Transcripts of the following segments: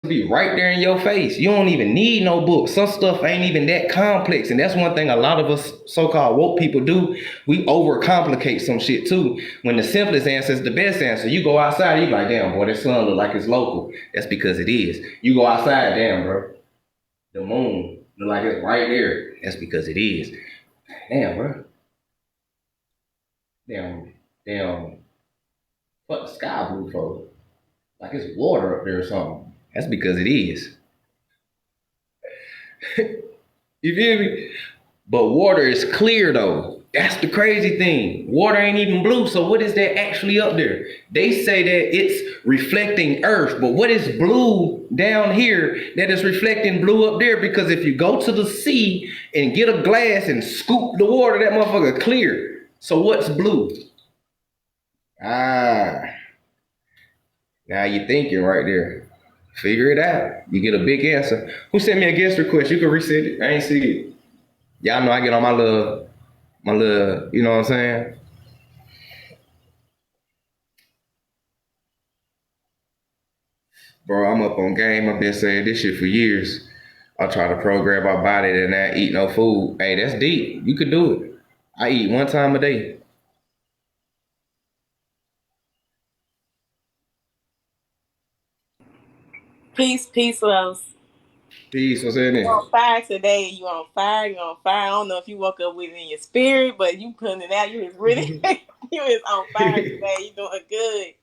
be right there in your face. You don't even need no book. Some stuff ain't even that complex, and that's one thing a lot of us so-called woke people do. We overcomplicate some shit too. When the simplest answer is the best answer. You go outside, you be like, damn, boy, that sun look like it's local. That's because it is. You go outside, damn, bro, the moon look like it's right there. That's because it is. Damn, bro, damn, damn, fuck the sky blue for like it's water up there or something. That's because it is. You feel me? But water is clear though. That's the crazy thing. Water ain't even blue. So what is that actually up there? They say that it's reflecting earth, but what is blue down here that is reflecting blue up there? Because if you go to the sea and get a glass and scoop the water, that motherfucker clear. So what's blue? Ah, now you thinking right there. Figure it out. You get a big answer. Who sent me a guest request? You can reset it. I ain't see it. Y'all know I get on my little, you know what I'm saying? Bro, I'm up on game. I've been saying this shit for years. I try to program my body to not eat no food. Hey, that's deep. You could do it. I eat one time a day. Peace, peace, loves. Peace. What's in You there? on fire today. You on fire. You on fire. I don't know if you woke up with it in your spirit, but you putting it out. You was really, you was on fire today. You doing good.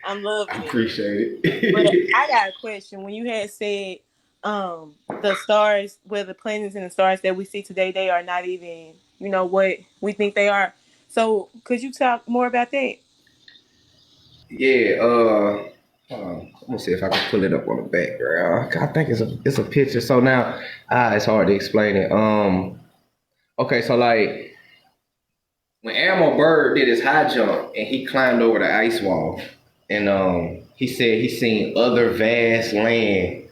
I'm I loving it. appreciate But it. I got a question. When you had said the stars, where the planets and the stars that we see today, they are not even, what we think they are. So could you talk more about that? Yeah, hold on. Let me see if I can pull it up on the background. I think it's a picture. So now it's hard to explain it. Okay, so like when Elmo Bird did his high jump and he climbed over the ice wall, and he said he seen other vast land.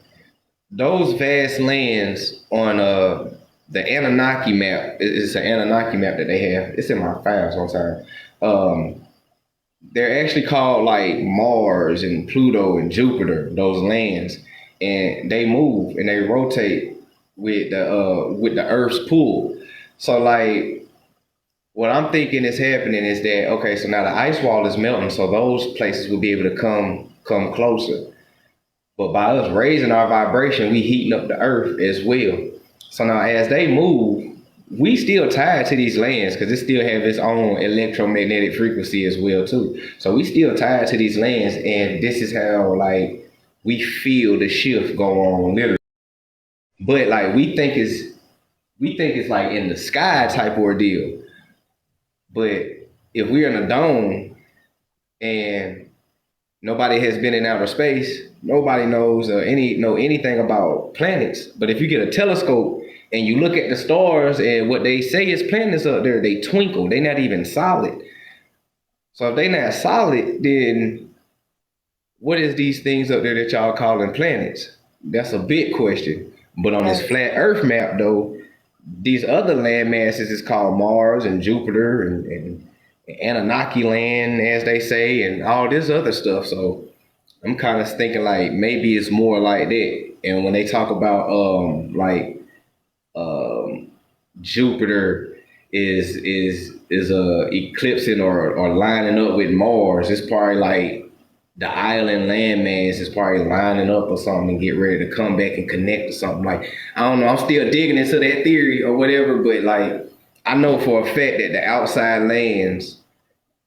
Those vast lands on the Anunnaki map. It's an Anunnaki map that they have. It's in my files sometime. Um, they're actually called like Mars and Pluto and Jupiter. Those lands, and they move and they rotate with the Earth's pull. So like what I'm thinking is happening is that okay, so now the ice wall is melting, so those places will be able to come closer. But by us raising our vibration, we heating up the earth as well. So now as they move, we still tied to these lands because it still have its own electromagnetic frequency as well too. So we still tied to these lands, and this is how like we feel the shift go on literally. But like we think it's like in the sky type ordeal. But if we're in a dome and nobody has been in outer space, nobody knows know anything about planets. But if you get a telescope and you look at the stars and what they say is planets up there, they twinkle. They're not even solid. So if they're not solid, then what is these things up there that y'all calling planets? That's a big question. But on this flat Earth map, though, these other land masses is called Mars and Jupiter and Anunnaki land, as they say, and all this other stuff. So I'm kind of thinking like maybe it's more like that. And when they talk about um, Jupiter is eclipsing or lining up with Mars, it's probably like the island landmass is probably lining up or something and get ready to come back and connect or something. Like I don't know, I'm still digging into that theory or whatever, but like I know for a fact that the outside lands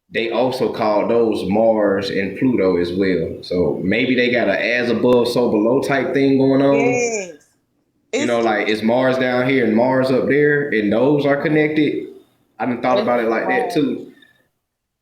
they also call those Mars and Pluto as well. So maybe they got a as above, so below type thing going on. Yes. You know, It's like it's Mars down here and Mars up there, and those are connected. I done thought about it like that too.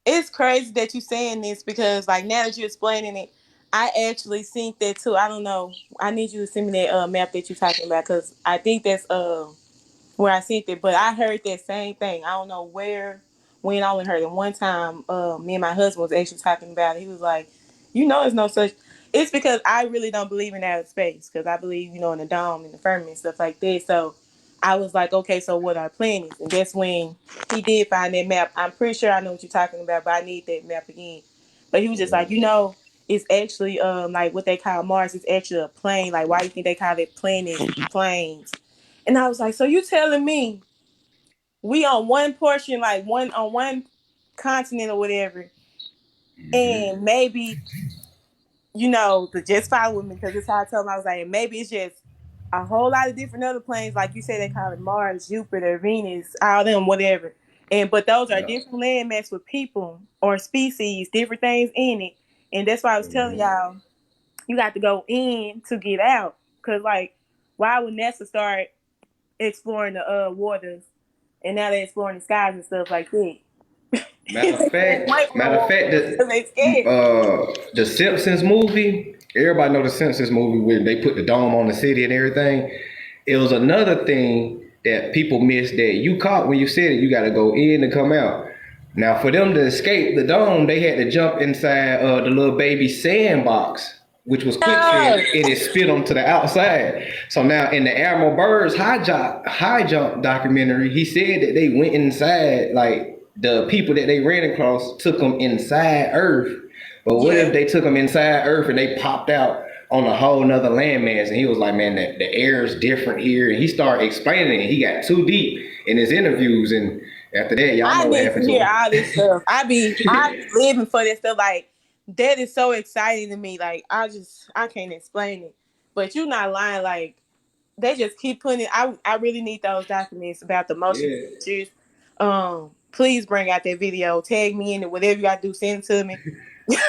it's crazy that you saying this because like now that you're explaining it, I actually think that too. I don't know. I need you to send me that map that you're talking about because I think that's where I seen it. But I heard that same thing. I don't know where, when. I only heard it one time. Me and my husband was actually talking about it. He was like, it's no such. It's because I really don't believe in outer space because I believe, in the dome and the firmament and stuff like that. So I was like, okay, so what are planets? And that's when he did find that map. I'm pretty sure I know what you're talking about, but I need that map again. But he was just like, is actually like what they call Mars is actually a plane. Like why do you think they call it planets planes? And I was like, so you telling me we on one portion, like one on one continent or whatever, Mm-hmm. and maybe the just follow me because it's how I told them I was like, maybe it's just a whole lot of different other planes, like you said, they call it Mars, Jupiter, Venus, all them, whatever. And but those are Yeah. different landmass with people or species, different things in it. And that's why I was telling Mm-hmm. y'all, you got to go in to get out. Cause like, why would NASA start exploring the waters, and now they're exploring the skies and stuff like that? Matter of They can't fact, wait for no matter of war fact, because they scared. the Simpsons movie. Everybody know the Simpsons movie where they put the dome on the city and everything. It was another thing that people missed that you caught when you said it. You got to go in to come out. Now, for them to escape the dome, they had to jump inside the little baby sandbox, which was quicksand, No. and it spit them to the outside. So now, in the Admiral Byrd's high jump documentary, he said that they went inside, like the people that they ran across took them inside Earth. But what Yeah. if they took them inside Earth and they popped out on a whole nother landmass? And he was like, man, the air is different here. And he started explaining it. He got too deep in his interviews. And after that, y'all I know what need to happened to hear him. all this stuff. I be living for this stuff. Like that is so exciting to me. Like I can't explain it. But you're not lying. Like they just keep putting it. I really need those documents about the motion Yeah, pictures. Please bring out that video. Tag me in it. Whatever you gotta do, send it to me.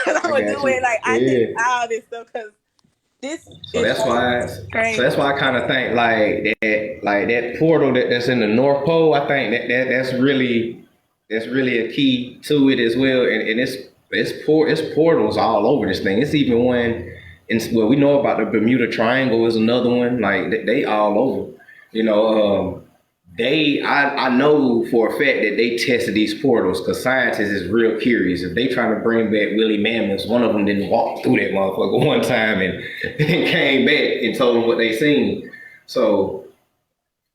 I'm I gonna got do it. you. Like I need Yeah. all this stuff because this So is that's like why. So crazy. that's why I kind of think like that portal that's in the North Pole. I think that's really a key to it as well. And it's portals all over this thing. It's even one. Well, we know about the Bermuda Triangle is another one. Like they all over. You know, I know for a fact that they tested these portals because scientists is real curious. If they trying to bring back Willie Mammoths, one of them didn't walk through that motherfucker one time and came back and told them what they seen. So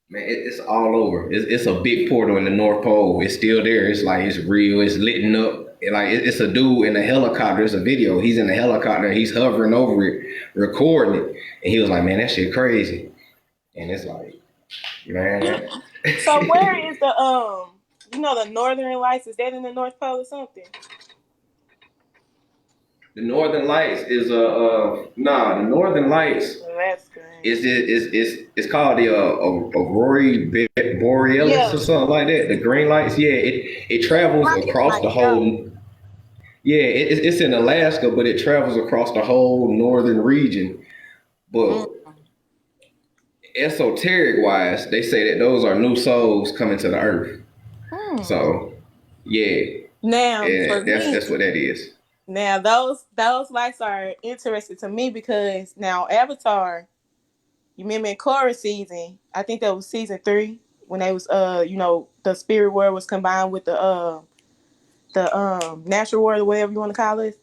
man, it's all over. It's a big portal in the North Pole. It's still there. It's like it's real. It's lit up. And like it's a dude in a helicopter. It's a video. He's in a helicopter. He's hovering over it, recording it, and he was like, "Man, that shit crazy." And it's like, man. So where is the the Northern Lights? Is that in the North Pole or something? The Northern Lights is nah. The Northern Lights Well, that's great. it's called the Aurora Borealis Yeah, or something like that. The green lights, yeah. It travels my kids across might the go. whole. Yeah, it's in Alaska, but it travels across the whole northern region. Mm. But esoteric wise, they say that those are new souls coming to the earth. Hmm. So yeah, Now yeah, for me, that's what that is. now those lights are interesting to me because now Avatar. You remember in Korra season? I think that was season 3 when they was the spirit world was combined with the natural world or whatever you want to call it.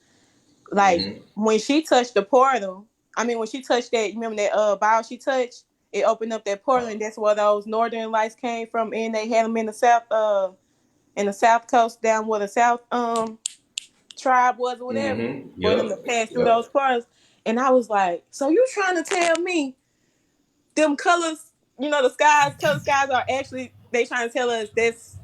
Like Hmm. when she touched the portal, I mean when she touched that, you remember that ball she touched, it opened up that portal, and that's where those northern lights came from, and they had them in the south coast down where the south tribe was or whatever, Hmm. for them to Yep. pass through those Yep. portals. And I was like, so you trying to tell me them colors, the skies, color skies are actually they trying to tell us that's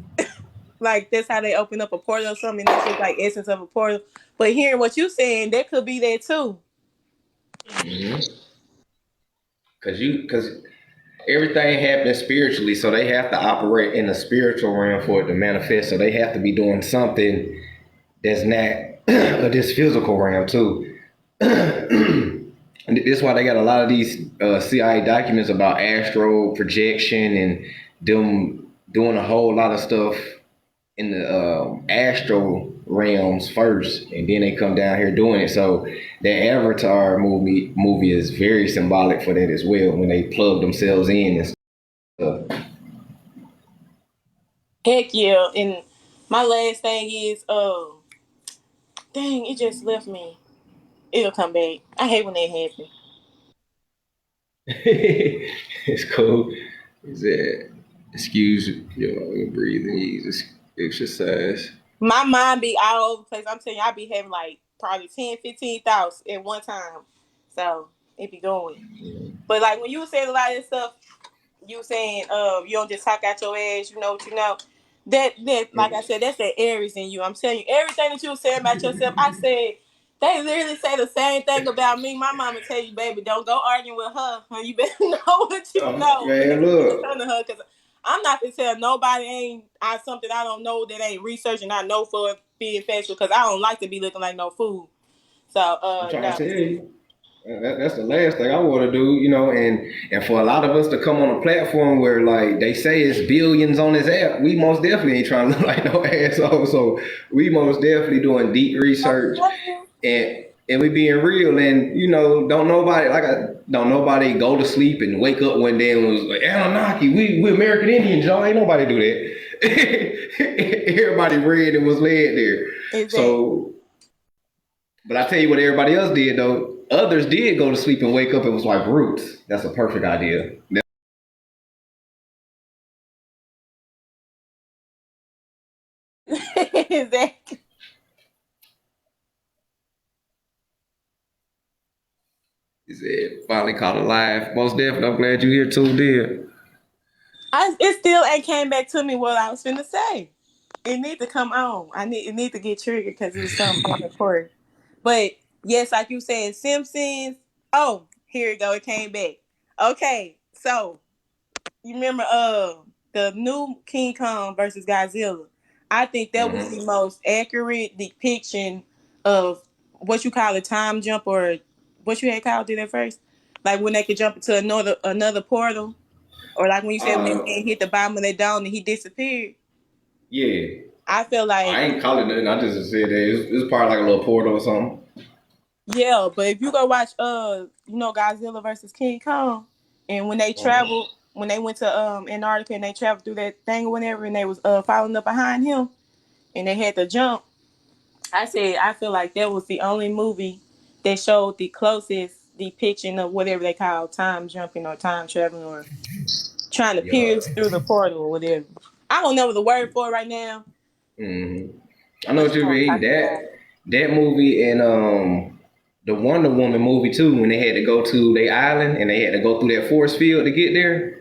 like that's how they open up a portal or something. That's just like essence of a portal. But hearing what you saying, that could be there too. Hmm. Cause everything happens spiritually, so they have to operate in the spiritual realm for it to manifest. So they have to be doing something that's not of this physical realm too. And that's why they got a lot of these CIA documents about astral projection and them doing a whole lot of stuff in the astral realms first, and then they come down here doing it. So the Avatar movie is very symbolic for that as well. When they plug themselves in and stuff. Heck yeah. And my last thing is, dang, it just left me. It'll come back. I hate when that happens. It's cool. Is that excuse your breathing, ease, exercise. My mind be all over the place. I'm telling you, I be having like probably 10, 15 thoughts at one time. So it be going. But like when you were saying a lot of this stuff, you were saying you don't just talk out your ass, you know what you know. That like I said, that's that Aries in you. I'm telling you, everything that you were saying about yourself, I said they literally say the same thing about me. My mama tell you, baby, don't go arguing with her. You better know what you know Man, before you look, turn to her. Cause I'm not gonna tell nobody ain't something I don't know that ain't researching. I know for being factual because I don't like to be looking like no fool. So I'm trying no. to tell you. That's the last thing I want to do, and for a lot of us to come on a platform where like they say it's billions on this app, we most definitely ain't trying to look like no asshole. So we most definitely doing deep I'm research telling you. and we being real and don't nobody go to sleep and wake up one day and was like Anunnaki, we American Indians, y'all ain't nobody do that. Everybody read and was led there. Exactly. So but I tell you what everybody else did though. Others did go to sleep and wake up and was like roots. That's a perfect idea. Exactly. He said, finally caught alive. Most definitely. I'm glad you here too, dear. It still ain't came back to me what I was finna say. It need to come on. It need to get triggered because it was something on the court. But yes, like you said, Simpsons. Oh, here it go. It came back. Okay, so you remember the new King Kong versus Godzilla? I think that was the Mm-hmm. most accurate depiction of what you call a time jump or what you had called it at first. Like when they could jump into another portal. Or like when you said when this Uh, man hit the bottom of that dome and he disappeared. yeah. I feel I like ain't calling it. I just said that it's probably like a little portal or something. yeah, but if you go watch Godzilla versus King Kong, and Uh-huh. when they went to Antarctica and they traveled through that thing or whatever, and they was following up behind him, and they had to jump. I said I feel like that was the only movie that showed the closest depiction of whatever they call time jumping or time traveling or trying to Yeah. pierce through the portal or whatever. I don't know the word for it right now, Mm-hmm. I know but what you know you what I'm mean. talking about. That movie and the Wonder Woman movie too, when they had to go to their island and they had to go through that force field to get there,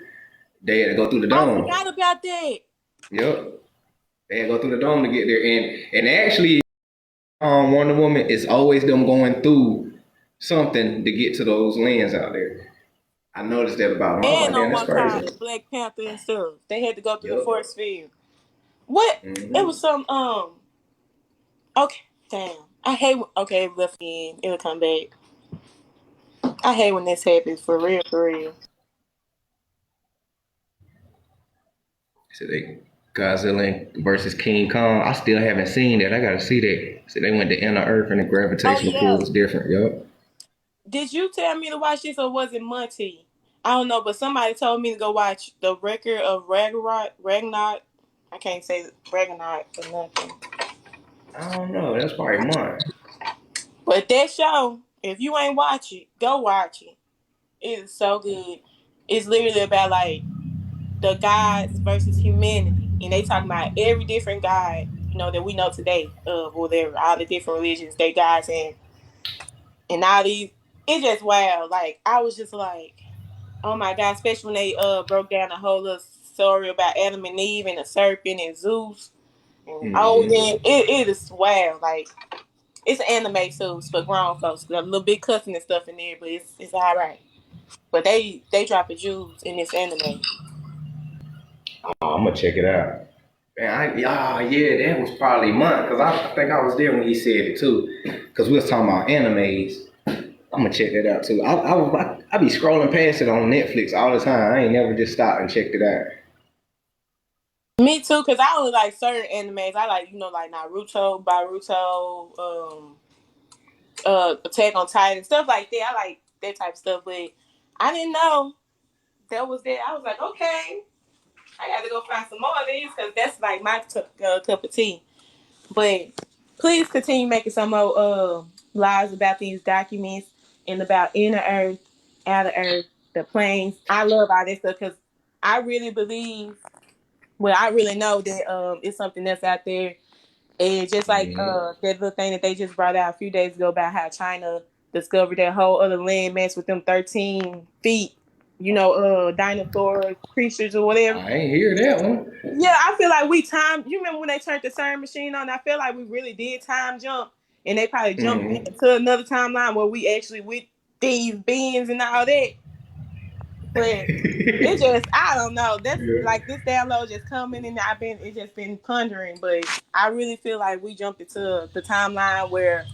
they had to go through the I dome. forgot about that. Yep. They had to go through the dome to get there. And actually Wonder Woman is always them going through something to get to those lands out there. I noticed that about them. I was like, And damn, on that's one called crazy. the Black Panther and stuff. They had to go through the Yep. force field. What? It was Hmm. some okay, damn. I hate okay, it left again. It'll come back. I hate when this happens for real, for real. So they Godzilla versus King Kong. I still haven't seen that. I gotta see that. So they went to inner Earth and the Oh gravitational pull yeah. was different. Yep. Did you tell me to watch this or was it Monty? I don't know, but somebody told me to go watch the record of Ragnarok. I can't say Ragnarok or nothing. I don't know. That's probably mine. But that show, if you ain't watch it, go watch it. It is so good. It's literally about like the gods versus humanity, and they talking about every different god that we know today of whatever all the different religions, they gods and all these. It's just wow. Like I was just like, oh my god, especially when they broke down the whole little story about Adam and Eve and the serpent and Zeus and Hmm. Odin. It is wow. Like it's an anime too, it's for grown folks. There's a little bit cussing and stuff in there, but it's all right. But they dropping jewels in this anime. Oh, I'm gonna check it out. Man, yeah, that was probably mine because I think I was there when he said it too. Because we was talking about animes. I'm gonna check that out too. I be scrolling past it on Netflix all the time. I ain't never just stopped and checked it out. Me too, cause I only like certain animes. I like like Naruto, Boruto, Attack on Titan, stuff like that. I like that type of stuff, but I didn't know that was there. I was like, okay, I got to go find some more of these because that's like my cup of tea. But please continue making some more lives about these documents and about inner Earth, outer Earth, the planes. I love all this stuff because I really believe. Well, I really know that it's something that's out there And just like Mm-hmm. that little thing that they just brought out a few days ago about how China discovered that whole other landmass with them 13 feet, dinosaur creatures or whatever. I ain't hear that one. Yeah, I feel like we time. You remember when they turned the CERN machine on? I feel like we really did time jump, and they probably jumped back Mm-hmm. into another timeline where we actually with these beings and all that. But it just, I don't know. That's Yeah. like this download just coming, and it's just been pondering. But I really feel like we jumped into the timeline where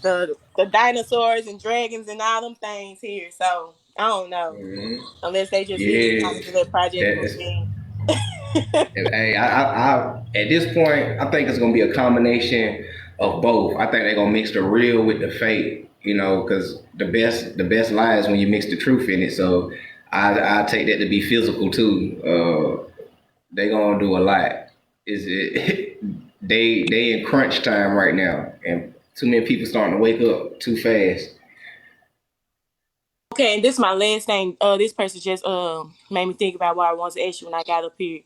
the dinosaurs and dragons and all them things here. So I don't know, Mm-hmm. unless they just really Yeah. trying to do that project That is. movie. And hey, at this point, I think it's gonna be a combination of both. I think they're gonna mix the real with the fake, because the best lie is when you mix the truth in it. So I take that to be physical too. They gonna do a lot. Is it? They in crunch time right now, and too many people starting to wake up too fast. Okay, and this is my last thing. This person just made me think about what I wanted to ask you when I got up here.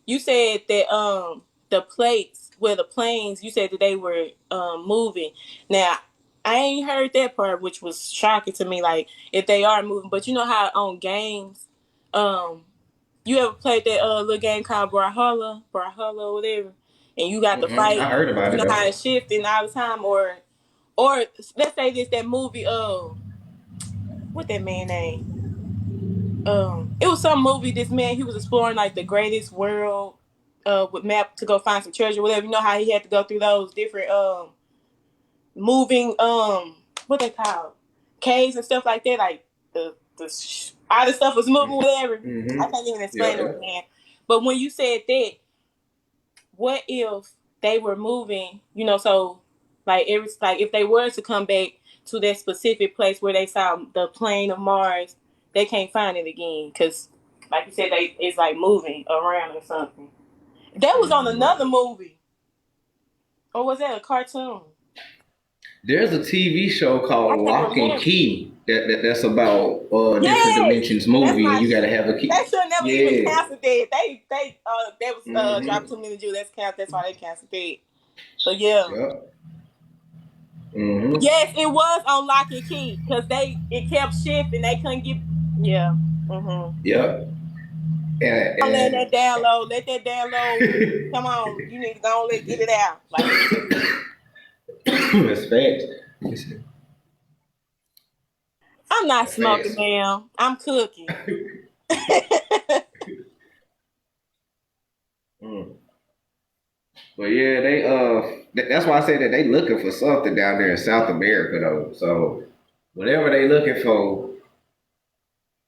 You said that the plates where the planes, you said that they were moving. Now I ain't heard that part, which was shocking to me. Like if they are moving, but you know how on games, um, you ever played that little game called Brawlhalla or whatever, and you got to I fight. heard about You it know how though. it's shifting all the time, or let's say this that movie what that man name? It was some movie. This man, he was exploring like the greatest world, with map to go find some treasure, whatever. You know how he had to go through those different moving what they called caves and stuff like that. Like all the stuff was moving, whatever. I can't even Yeah, explain it, yeah. man. But when you said that, what if they were moving? So like if they were to come back to that specific place where they saw the plane of Mars, they can't find it again because, like you said, it's like moving around or something. That was on another movie, or was that a cartoon? There's a TV show I called can't Lock and remember. Key that's about different Yes, dimensions that's movie, and my you gotta shit. have a key. They should never even Yeah. canceled that. That was dropped Mm-hmm. too many Jews. That's canceled. That's why they canceled that. So yeah. Yep. Mm-hmm. Yes, it was on lock and key because it kept shifting. They couldn't get. Yeah. Mm-hmm. Yep. And, Don't let and that download. Let that download. Come on, you need to go and get it out. Like it's facts. I'm not That's smoking, facts. ma'am. I'm cooking. Mm. But yeah, that's why I say that they looking for something down there in South America though. So whatever they looking for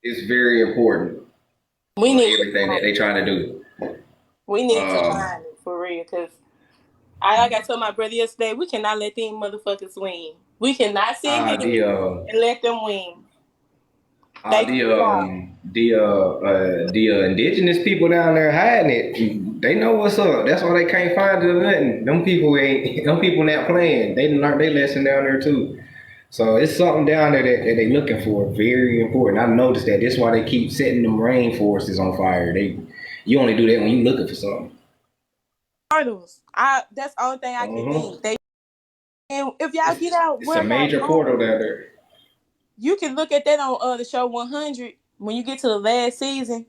is very important we on need to everything that find they it. trying to do. We need to Um, find it for real. Cause like I told my brother yesterday, we cannot let these motherfuckers win. We cannot sit uh, here the uh, and let them win. uh, They the too far. indigenous people down there hiding it. They know what's up. That's why they can't find it or nothing. Them people ain't. Them people not playing. They learned their lesson down there too. So it's something down there that they looking for. Very important. I noticed that. That's why they keep setting them rainforests on fire. You only do that when you looking for something. Portals. That's the only thing I can think. And if y'all get out, It's where a about major portal Mars? down there. You can look at that on the show 100 when you get to the last season.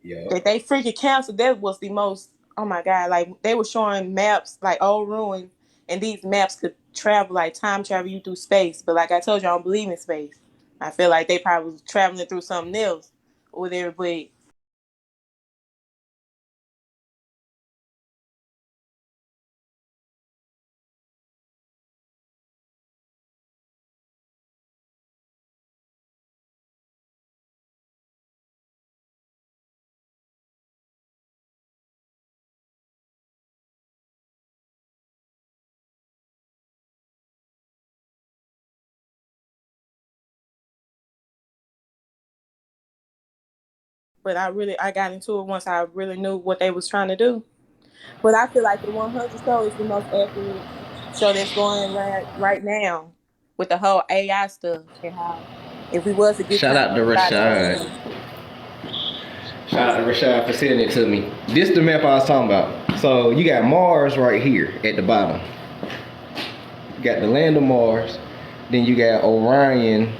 Yeah. That they freaking canceled. That was the most. Oh my god! Like they were showing maps, like old ruins, and these maps could travel, like time travel you through space. But like I told you, I don't believe in space. I feel like they probably was traveling through something else or whatever. But I got into it once I really knew what they was trying to do. But I feel like the 100 show is the most accurate show that's going right now with the whole AI stuff and how if we was to get Shout time out to about Rashad. it. Shout out to Rashad for sending it to me. This the map I was talking about. So you got Mars right here at the bottom. You got the land of Mars. Then you got Orion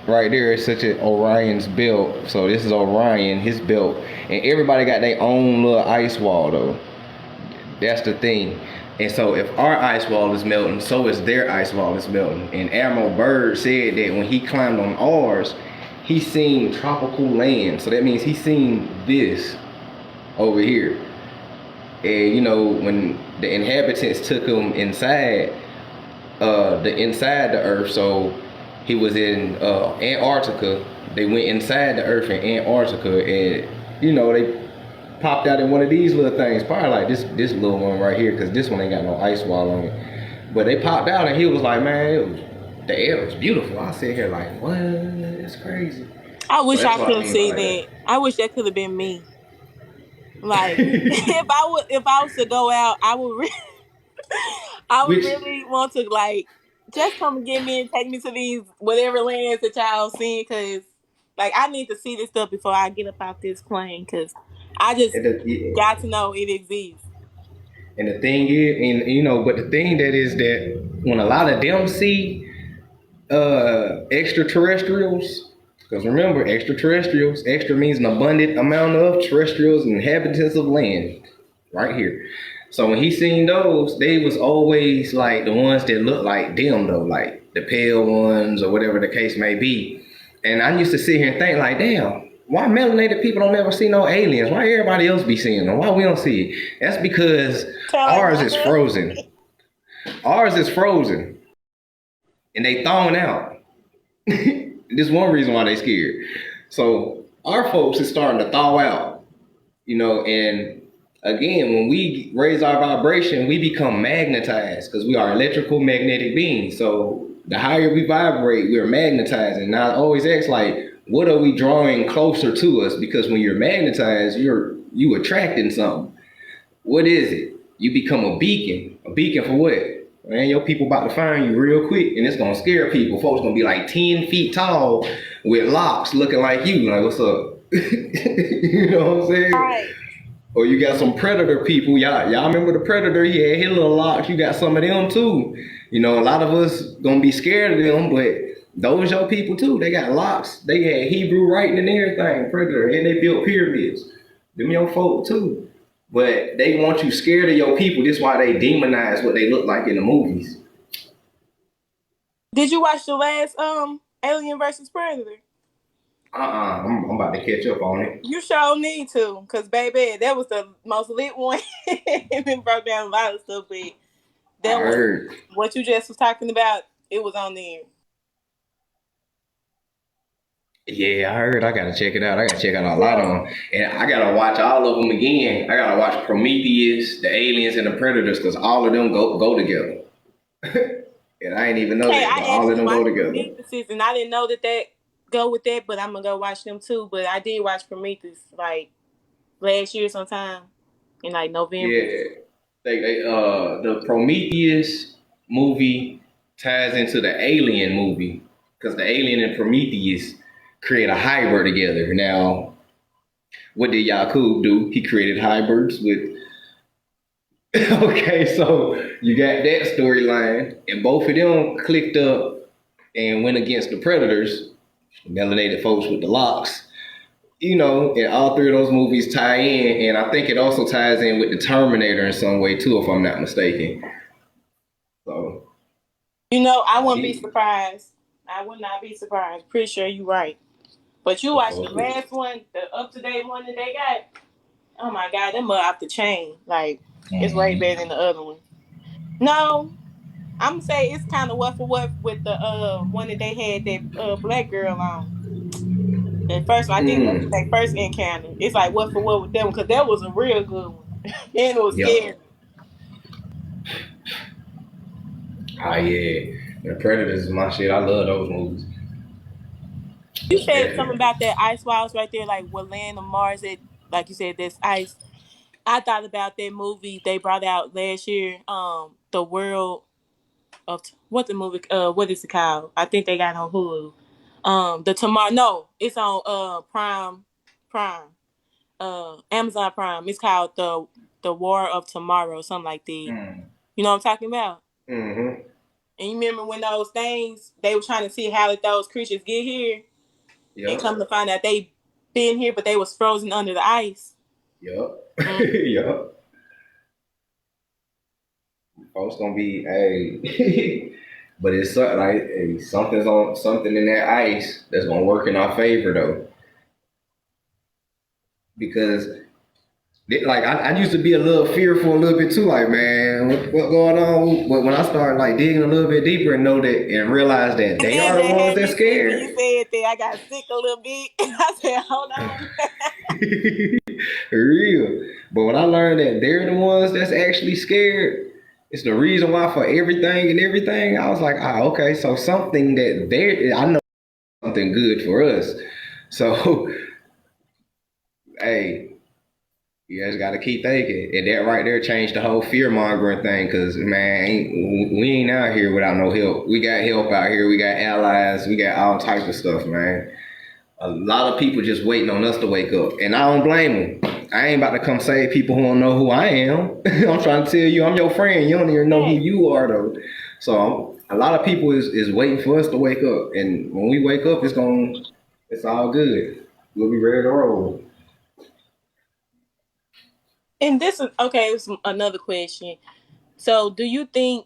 right there. It's such a Orion's belt. So this is Orion, his belt, and everybody got their own little ice wall though. That's the thing. And so if our ice wall is melting, so is their ice wall is melting. And Admiral Byrd said that when he climbed on ours, he seen tropical land. So that means he seen this over here. And you know, when the inhabitants took him inside, inside the earth, so he was in Antarctica. They went inside the earth in Antarctica, and you know, they popped out in one of these little things, probably like this little one right here, because this one ain't got no ice wall on it. But they popped out, and he was like, man, the air was beautiful. I sit here like, what? It's crazy. I So wish that's I what could I have mean by seen that. I wish that could have been me. Like if I was to go out, I would which really want to like just come and get me and take me to these whatever lands that y'all seen, because like I need to see this stuff before I get up out this plane, because I just got to know it exists. and the thing is, and you know, but the thing that is that when a lot of them see extraterrestrials, because remember, extraterrestrials, extra means an abundant amount of terrestrials and inhabitants of land, right here. So when he seen those, they was always like the ones that look like them though, like the pale ones or whatever the case may be. And I used to sit here and think like, damn, why melanated people don't ever see no aliens? Why everybody else be seeing them? Why we don't see it? That's because Sound like ours my is husband. frozen. Ours is frozen, and they thawing out. This one reason why they scared. So our folks is starting to thaw out, you know, and again, when we raise our vibration, we become magnetized because we are electrical magnetic beings. So the higher we vibrate, we're magnetizing. Now I always ask like, what are we drawing closer to us? Because when you're magnetized, you attracting something. What is it? You become a beacon. A beacon for what? Man, your people about to find you real quick, and it's gonna scare people. Folks gonna be like 10 feet tall with locks, looking like you. Like, what's up? You know what I'm saying? Right. Or you got some predator people. Y'all remember the predator? He had his little locks. You got some of them too. You know, a lot of us gonna be scared of them, but those your people too. They got locks. They had Hebrew writing and everything. Predator, and they built pyramids. Them your folk too. But they want you scared of your people. This is why they demonize what they look like in the movies. Did you watch the last Alien versus Predator? I'm about to catch up on it. You sure need to, cause baby, that was the most lit one. It broke down a lot of stuff, but I that one, heard. what you just was talking about, it was on there. Yeah, I heard. I gotta check it out. I gotta check out a lot Yeah. of them, and I gotta watch all of them again. I gotta watch Prometheus, the Aliens, and the Predators, because all of them go together. And I ain't even know Hey, that, but I all of actually them go watched together. Prometheus, and I didn't know that go with that, but I'm gonna go watch them too. But I did watch Prometheus like last year sometime in like November. Yeah, the Prometheus movie ties into the Alien movie because the Alien and Prometheus create a hybrid together. Now, what did Yakub do? He created hybrids with. Okay, so you got that storyline, and both of them clicked up and went against the Predators, melanated folks with the locks. You know, and all three of those movies tie in, and I think it also ties in with the Terminator in some way too, if I'm not mistaken. So, You know, I wouldn't be he, surprised. I would not be surprised. Pretty sure you're right. But you watched the so, last one, the up to date one that they got. Oh my god, them mud off the chain. Like it's way better than the other one. No, I'm gonna say it's kind of what for what with the one that they had that black girl on. At first, I think that was mm, their first encounter. It's like what for what with them, because that was a real good one, and it was yep. scary. Ah, yeah. The Predators is my shit. I love those movies. You said something Definitely. about that ice walls right there, like what land of Mars that, like you said, that's ice. I thought about that movie they brought out last year, The World of what the movie, what is it called? I think they got on Hulu. The tomorrow, no, it's on Prime. Amazon Prime. It's called the War of Tomorrow, something like that. Mm. You know what I'm talking about? Mm-hmm. And you remember when those things they were trying to see how did those creatures get here, and Yep. come to find out they been here, but they was frozen under the ice. Yep. Mm. Yep. Folks gonna be hey, but it's like hey, something's on something in that ice that's gonna work in our favor though, because like I used to be a little fearful a little bit too, like man, what going on? But when I started like digging a little bit deeper and know that and realize that they That are the ones had that me sick when you scared. said that. I got sick a little bit. I said, hold on. Real. But when I learned that they're the ones that's actually scared, it's the reason why for everything and everything. I was like, okay, so something that they're I know something good for us. So hey, you guys got to keep thinking, and that right there changed the whole fear mongering thing. Cause man, we ain't out here without no help. We got help out here. We got allies. We got all types of stuff, man. A lot of people just waiting on us to wake up, and I don't blame them. I ain't about to come save people who don't know who I am. I'm trying to tell you, I'm your friend. You don't even know who Hey. you are, though. So a lot of people is waiting for us to wake up, and when we wake up, it's all good. We'll be ready to roll. And this is okay. It's another question. So, do you think?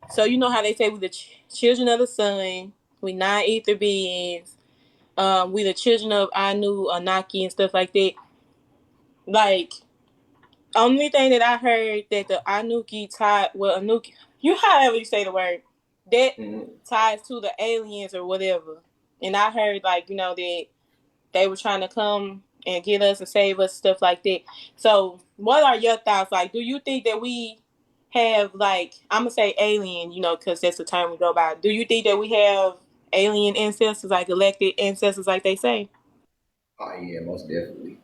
So, you know how they say we the children of the sun, we non-ether beings, we the children of Anu, Anaki, and stuff like that. Like, only thing that I heard that the Anuki tied, well, Anuki, you however you say the word, that Mhm. ties to the aliens or whatever. And I heard like that they were trying to come and get us and save us, stuff like that. So, what are your thoughts? Like, do you think that we have like I'm gonna say alien, because that's the term we go by. Do you think that we have alien ancestors, like galactic ancestors, like they say? Oh yeah, most definitely.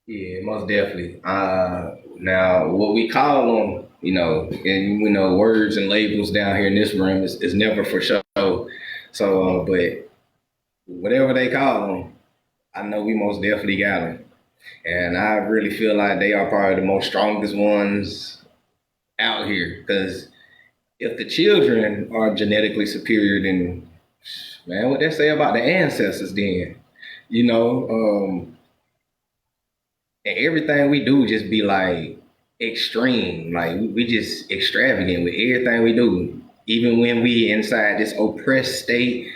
Yeah, most definitely. Now what we call them, and words and labels down here in this room is never for show. So, but whatever they call them, I know we most definitely got them, and I really feel like they are probably the most strongest ones out here. Because if the children are genetically superior, then man, what they say about the ancestors? Then you know. And everything we do just be like extreme. Like we just extravagant with everything we do. Even when we inside this oppressed state,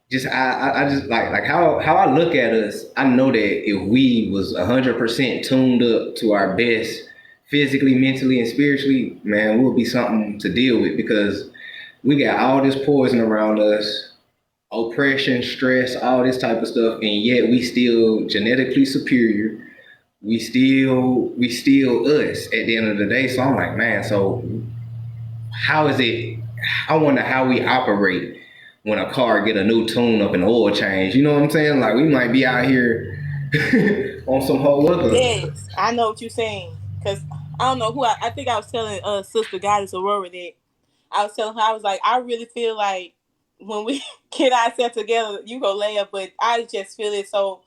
just I just like how I look at us, I know that if we was 100% tuned up to our best physically, mentally, and spiritually, man, we'll be something to deal with because we got all this poison around us, oppression, stress, all this type of stuff, and yet we still genetically superior, we still us at the end of the day. So I'm like, man, so how is it? I wonder how we operate when a car get a new tune up and oil change. You know what I'm saying? Like we might be out here on some whole other. Yes, I know what you're saying. Cause I don't know who I think I was telling Sister Goddess Aurora that I was telling her I was like I really feel like when we get ourselves together, you go lay up, but I just feel it so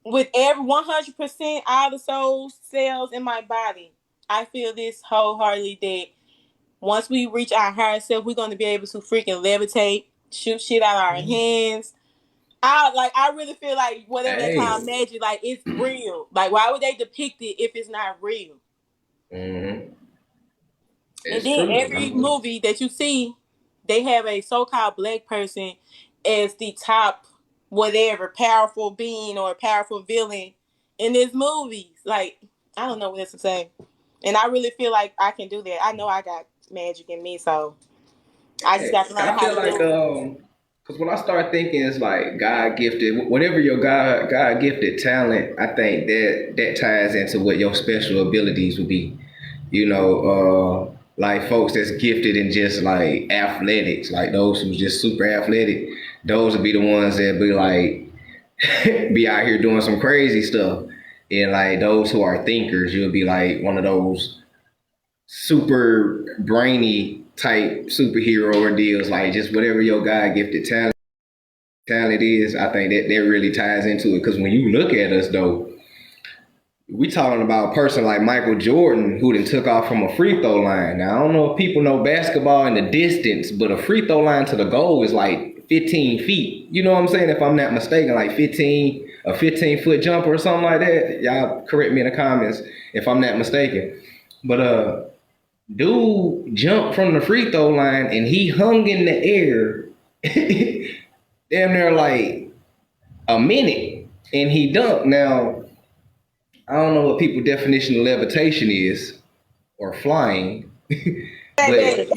with every 100% all the soul cells in my body. I feel this wholeheartedly that once we reach our higher self, we're going to be able to freaking levitate, shoot shit out of our hands. I really feel like whatever they call Hey, magic, like it's real. Like why would they depict it if it's not real? mm-hmm. And It's then true. I every mean, movie that you see, they have a so-called black person as the top whatever powerful being or powerful villain in these movies. Like I don't know what else to say. And I really feel like I can do that. I know I got magic in me, so I just got hey, to learn I how feel to like do it. because when I start thinking it's like God gifted, whatever your God gifted talent, I think that ties into what your special abilities would be. Like folks that's gifted in just like athletics, like those who's just super athletic, those would be the ones that be like be out here doing some crazy stuff. And like those who are thinkers, you'll be like one of those super brainy type superhero or deals, like just whatever your God gifted talent. talent is, I think that really ties into it. Because when you look at us, though, we talking about a person like Michael Jordan who then took off from a free throw line. Now I don't know if people know basketball in the distance, but a free throw line to the goal is like 15 feet. You know what I'm saying? If I'm not mistaken, like 15, a 15-foot jumper or something like that. Y'all correct me in the comments if I'm not mistaken. But dude jumped from the free throw line and he hung in the air damn near like a minute and he dunked. Now I don't know what people's definition of levitation is or flying, but Baby.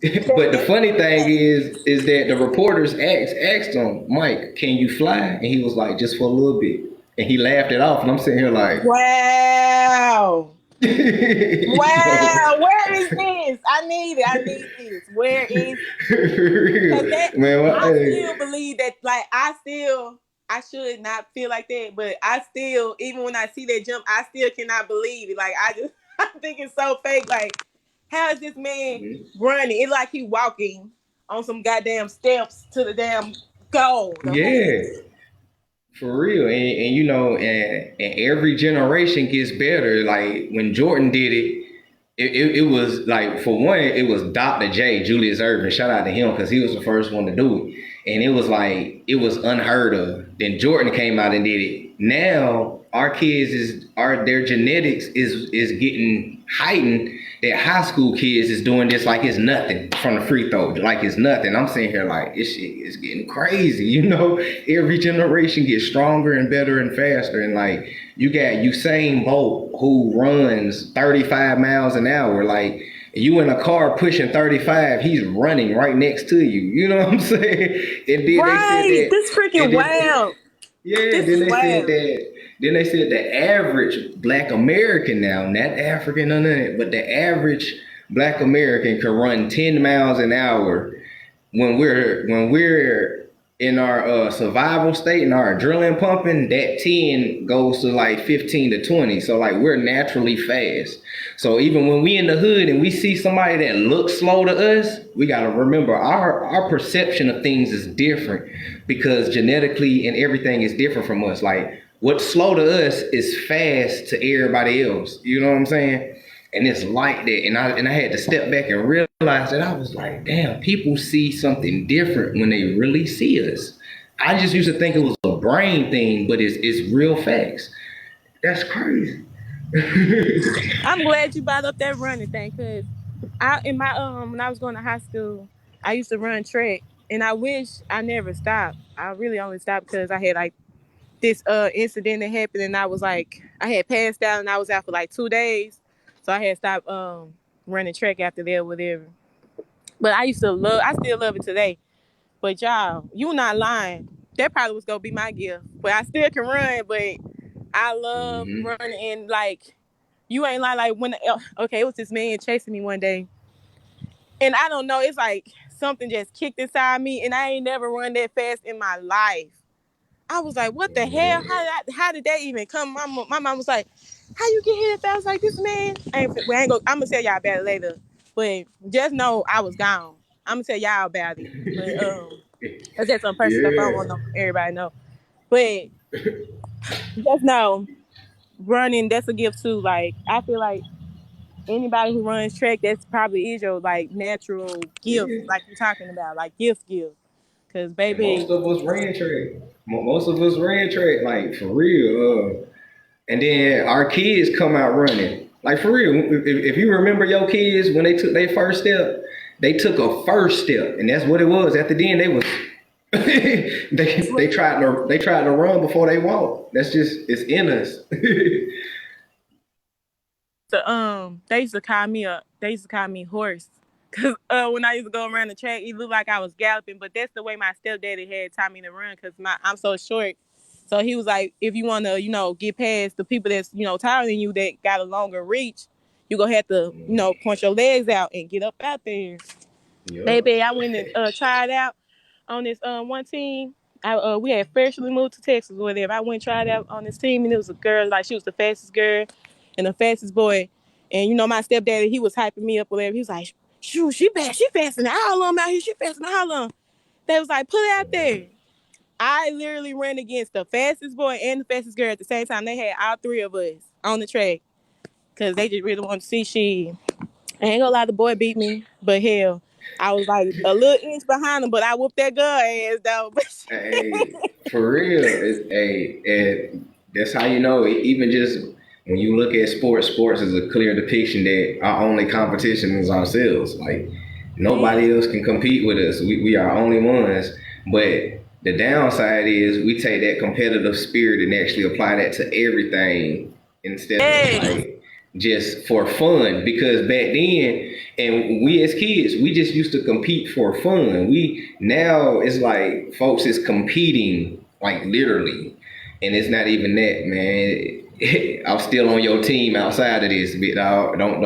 but the funny thing is that the reporters asked him, Mike, can you fly? And he was like, just for a little bit. And he laughed it off. And I'm sitting here like, Wow. you know, Wow. Where is this? I need it. I need this. Where is for because real. that Man, I hey. still believe that like I should not feel like that, but I still even when I see that jump, I still cannot believe it. Like I just I think it's so fake. Like how is this man running? It's like he walking on some goddamn steps to the damn goal. Okay. Yeah. For real, and you know, and every generation gets better. Like when Jordan did it, it was like for one, it was Dr. J, Julius Erving. Shout out to him because he was the first one to do it, and it was like it was unheard of. Then Jordan came out and did it. Now our kids is our their genetics is getting heightened. That high school kids is doing this like it's nothing from the free throw, like it's nothing. I'm sitting here like this shit is getting crazy. You know, every generation gets stronger and better and faster. And like you got Usain Bolt who runs 35 miles an hour. Like you in a car pushing 35, he's running right next to you. You know what I'm saying? And then they said Right. that, This freaking and then wild. yeah, This is wild. then they said the average black American now, not African or nothing, but the average black American can run 10 miles an hour when we're in our survival state and our adrenaline pumping, that 10 goes to like 15 to 20. So like we're naturally fast. So even when we in the hood and we see somebody that looks slow to us, we gotta remember our perception of things is different because genetically and everything is different from us. Like what's slow to us is fast to everybody else. You know what I'm saying? And it's like that. And I had to step back and realize that I was like, damn, people see something different when they really see us. I just used to think it was a brain thing, but it's real facts. That's crazy. I'm glad you brought up that running thing because I in my when I was going to high school, I used to run track and I wish I never stopped. I really only stopped because I had like this incident that happened and I was like I had passed out and I was out for like 2 days. So I had stopped running track after that or whatever. But I still love it today. But y'all, you not lying. That probably was gonna be my gift. But I still can run, but I love Hmm. running and like you ain't lying. Like when okay, it was this man chasing me one day, and I don't know. It's like something just kicked inside me, and I ain't never run that fast in my life. I was like, what the hell? How did that even come? My mom was like, how you get here that fast? Like this man. I'm gonna tell y'all about it later, but just know I was gone. I'm gonna tell y'all about it, but that's just some personal stuff I don't want Yeah. everybody to know. But just know running that's a gift too. Like I feel like anybody who runs track, that's probably is your like natural gift, Yeah. like you're talking about, like gift. Cause And most baby, of us ran track. Most of us ran track, like for real. And then our kids come out running. Like for real, if you remember your kids when they took their first step, they took a first step, and that's what it was. After then, they was they tried to run before they walked. That's just it's in us. they used to call me horse. Cause when I used to go around the track, it looked like I was galloping, but that's the way my stepdaddy had taught me to run. Cause I'm so short, so he was like, if you want to, get past the people that's taller than you that got a longer reach, you gonna have to, point your legs out and get up out there. Yup. Baby, I went and tried out on this one team. We had freshly moved to Texas or whatever. I went and tried out on this team, and it was a girl, like she was the fastest girl and the fastest boy. And my stepdaddy, he was hyping me up or whatever. He was like, shoot, she fast, she faster than all of them out here. She faster than all of them. They was like, put it out there. I literally ran against the fastest boy and the fastest girl at the same time. They had all three of us on the track because they just really wanted to see shit. I ain't gonna lie, the boy beat me, but hell, I was like a little inch behind him, but I whooped that girl ass though. Hey, for real, that's how you know. Even just when you look at sports, sports is a clear depiction that our only competition is ourselves. Like Man, nobody else can compete with us. We are only ones. But the downside is we take that competitive spirit and actually apply that to everything instead of yes. like just for fun. Because back then, and we as kids, we just used to compete for fun. We now it's like folks is competing like literally, and it's not even that, man. I'm still on your team outside of this, bit dog. Don't